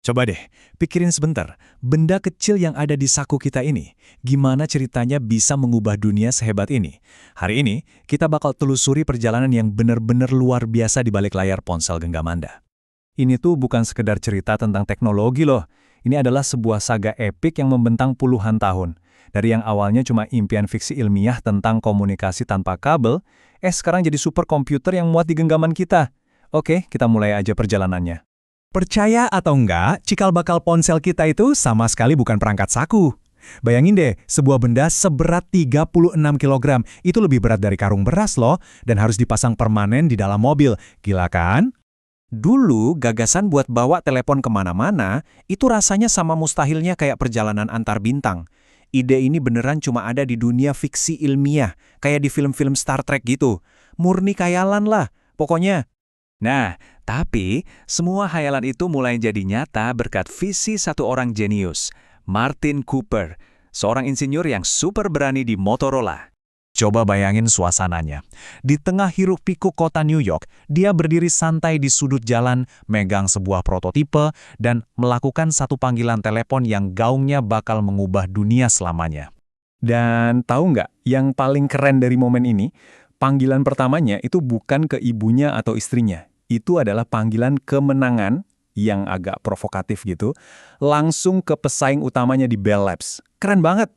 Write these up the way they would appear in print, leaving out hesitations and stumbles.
Coba deh, pikirin sebentar, benda kecil yang ada di saku kita ini, gimana ceritanya bisa mengubah dunia sehebat ini? Hari ini, kita bakal telusuri perjalanan yang benar-benar luar biasa di balik layar ponsel genggam Anda. Ini tuh bukan sekedar cerita tentang teknologi loh. Ini adalah sebuah saga epik yang membentang puluhan tahun. Dari yang awalnya cuma impian fiksi ilmiah tentang komunikasi tanpa kabel, sekarang jadi superkomputer yang muat di genggaman kita. Oke, kita mulai aja perjalanannya. Percaya atau enggak, cikal bakal ponsel kita itu sama sekali bukan perangkat saku. Bayangin deh, sebuah benda seberat 36 kg, itu lebih berat dari karung beras loh, dan harus dipasang permanen di dalam mobil. Gila kan? Dulu, gagasan buat bawa telepon kemana-mana, itu rasanya sama mustahilnya kayak perjalanan antar bintang. Ide ini beneran cuma ada di dunia fiksi ilmiah, kayak di film-film Star Trek gitu. Murni khayalan lah, pokoknya. Nah, tapi semua khayalan itu mulai jadi nyata berkat visi satu orang jenius, Martin Cooper, seorang insinyur yang super berani di Motorola. Coba bayangin suasananya. Di tengah hiruk-pikuk kota New York, dia berdiri santai di sudut jalan, megang sebuah prototipe, dan melakukan satu panggilan telepon yang gaungnya bakal mengubah dunia selamanya. Dan tahu nggak, yang paling keren dari momen ini, panggilan pertamanya itu bukan ke ibunya atau istrinya. Itu adalah panggilan kemenangan yang agak provokatif gitu, langsung ke pesaing utamanya di Bell Labs. Keren banget.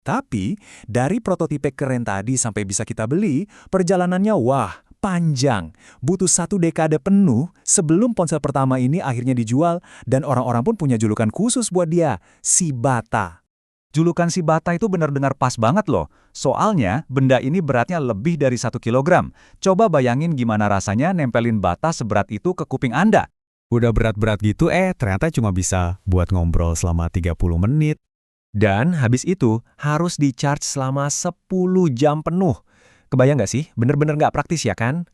Tapi, dari prototipe keren tadi sampai bisa kita beli, perjalanannya wah, panjang. Butuh 1 dekade penuh sebelum ponsel pertama ini akhirnya dijual, dan orang-orang pun punya julukan khusus buat dia, si Bata. Julukan si Bata itu benar-benar pas banget loh. Soalnya, benda ini beratnya lebih dari 1 kilogram. Coba bayangin gimana rasanya nempelin bata seberat itu ke kuping Anda. Udah berat-berat gitu, ternyata cuma bisa buat ngobrol selama 30 menit. Dan habis itu, harus di-charge selama 10 jam penuh. Kebayang nggak sih? Bener-bener nggak praktis ya kan?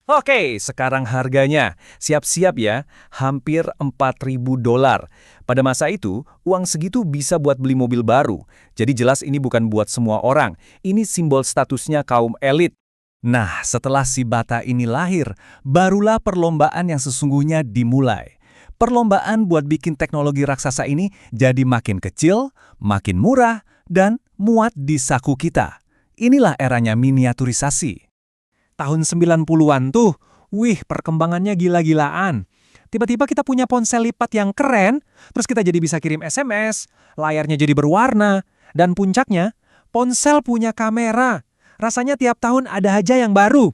Oke, sekarang harganya. Siap-siap ya, hampir $4.000. Pada masa itu, uang segitu bisa buat beli mobil baru. Jadi jelas ini bukan buat semua orang. Ini simbol statusnya kaum elit. Nah, setelah si Bata ini lahir, barulah perlombaan yang sesungguhnya dimulai. Perlombaan buat bikin teknologi raksasa ini jadi makin kecil, makin murah, dan muat di saku kita. Inilah eranya miniaturisasi. Tahun 90-an tuh, perkembangannya gila-gilaan. Tiba-tiba kita punya ponsel lipat yang keren, terus kita jadi bisa kirim SMS, layarnya jadi berwarna, dan puncaknya, ponsel punya kamera. Rasanya tiap tahun ada aja yang baru.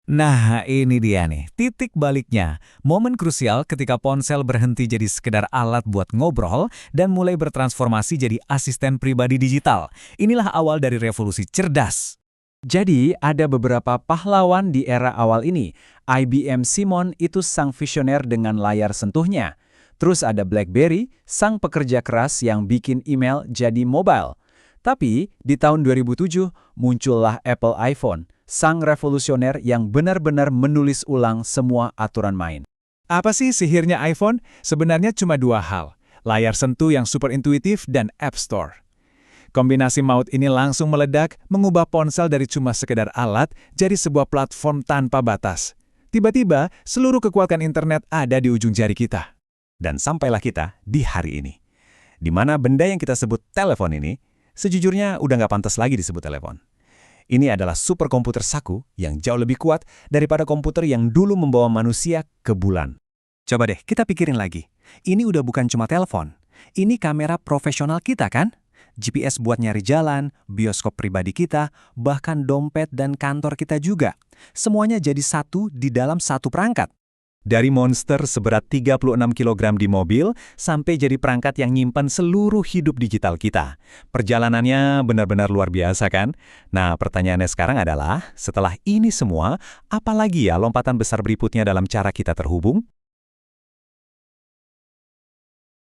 Nah, ini dia nih, titik baliknya. Momen krusial ketika ponsel berhenti jadi sekedar alat buat ngobrol dan mulai bertransformasi jadi asisten pribadi digital. Inilah awal dari revolusi cerdas. Jadi, ada beberapa pahlawan di era awal ini. IBM Simon itu sang visioner dengan layar sentuhnya. Terus ada BlackBerry, sang pekerja keras yang bikin email jadi mobile. Tapi, di tahun 2007, muncullah Apple iPhone, sang revolusioner yang benar-benar menulis ulang semua aturan main. Apa sih sihirnya iPhone? Sebenarnya cuma 2 hal. Layar sentuh yang super intuitif dan App Store. Kombinasi maut ini langsung meledak, mengubah ponsel dari cuma sekedar alat jadi sebuah platform tanpa batas. Tiba-tiba, seluruh kekuatan internet ada di ujung jari kita. Dan sampailah kita di hari ini. Di mana benda yang kita sebut telepon ini, sejujurnya udah nggak pantas lagi disebut telepon. Ini adalah superkomputer saku yang jauh lebih kuat daripada komputer yang dulu membawa manusia ke bulan. Coba deh, kita pikirin lagi. Ini udah bukan cuma telepon. Ini kamera profesional kita kan? GPS buat nyari jalan, bioskop pribadi kita, bahkan dompet dan kantor kita juga. Semuanya jadi satu di dalam satu perangkat. Dari monster seberat 36 kg di mobil, sampai jadi perangkat yang nyimpan seluruh hidup digital kita. Perjalanannya benar-benar luar biasa kan? Nah, pertanyaannya sekarang adalah, setelah ini semua, apalagi ya lompatan besar berikutnya dalam cara kita terhubung?